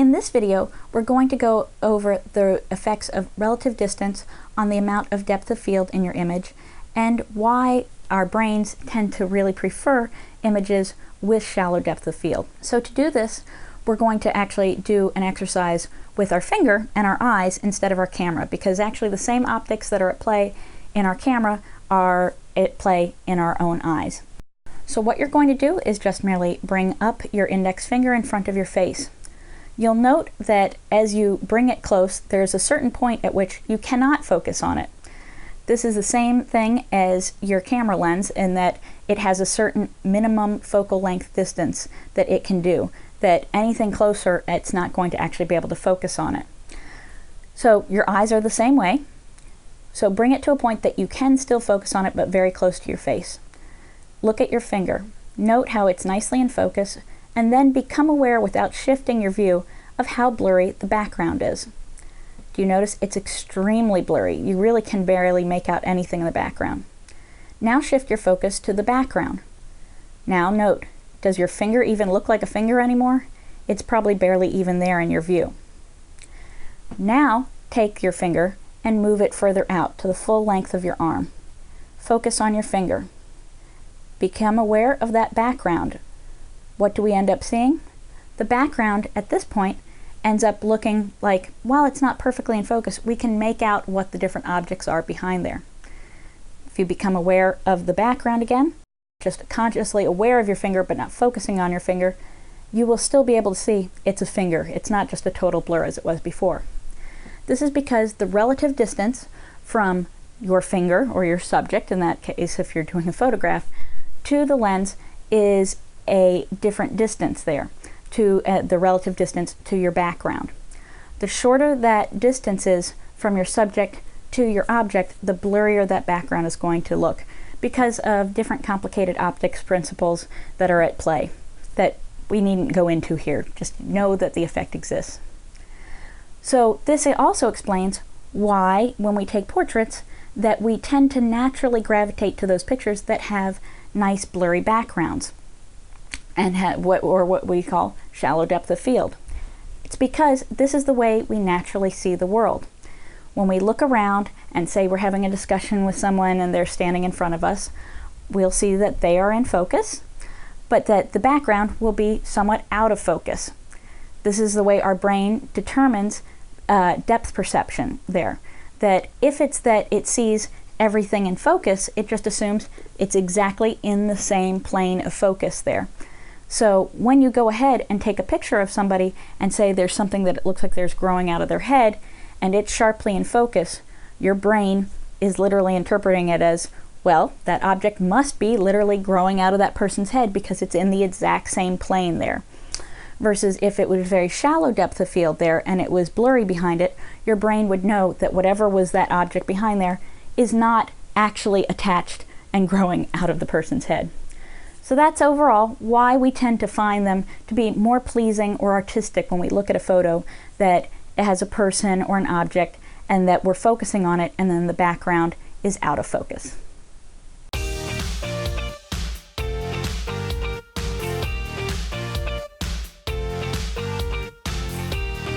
In this video, we're going to go over the effects of relative distance on the amount of depth of field in your image and why our brains tend to really prefer images with shallow depth of field. So to do this, we're going to actually do an exercise with our finger and our eyes instead of our camera, because actually the same optics that are at play in our camera are at play in our own eyes. So what you're going to do is just merely bring up your index finger in front of your face. You'll note that as you bring it close, there's a certain point at which you cannot focus on it. This is the same thing as your camera lens in that it has a certain minimum focal length distance that it can do, that anything closer, it's not going to actually be able to focus on it. So your eyes are the same way. So bring it to a point that you can still focus on it, but very close to your face. Look at your finger. Note how it's nicely in focus, and then become aware without shifting your view of how blurry the background is. Do you notice it's extremely blurry? You really can barely make out anything in the background. Now shift your focus to the background. Now note, does your finger even look like a finger anymore? It's probably barely even there in your view. Now take your finger and move it further out to the full length of your arm. Focus on your finger. Become aware of that background. What do we end up seeing? The background at this point ends up looking like, while it's not perfectly in focus, we can make out what the different objects are behind there. If you become aware of the background again, just consciously aware of your finger but not focusing on your finger, you will still be able to see it's a finger. It's not just a total blur as it was before. This is because the relative distance from your finger, or your subject in that case if you're doing a photograph, to the lens is a different distance there, to the relative distance to your background. The shorter that distance is from your subject to your object, the blurrier that background is going to look, because of different complicated optics principles that are at play that we needn't go into here. Just know that the effect exists. So this also explains why, when we take portraits, that we tend to naturally gravitate to those pictures that have nice blurry backgrounds and have what we call shallow depth of field. It's because this is the way we naturally see the world. When we look around and say we're having a discussion with someone and they're standing in front of us, we'll see that they are in focus, but that the background will be somewhat out of focus. This is the way our brain determines depth perception there. That if it's that it sees everything in focus, it just assumes it's exactly in the same plane of focus there. So when you go ahead and take a picture of somebody and say there's something that it looks like there's growing out of their head and it's sharply in focus, your brain is literally interpreting it as, well, that object must be literally growing out of that person's head because it's in the exact same plane there. Versus if it was very shallow depth of field there and it was blurry behind it, your brain would know that whatever was that object behind there is not actually attached and growing out of the person's head. So that's overall why we tend to find them to be more pleasing or artistic when we look at a photo that has a person or an object and that we're focusing on it and then the background is out of focus.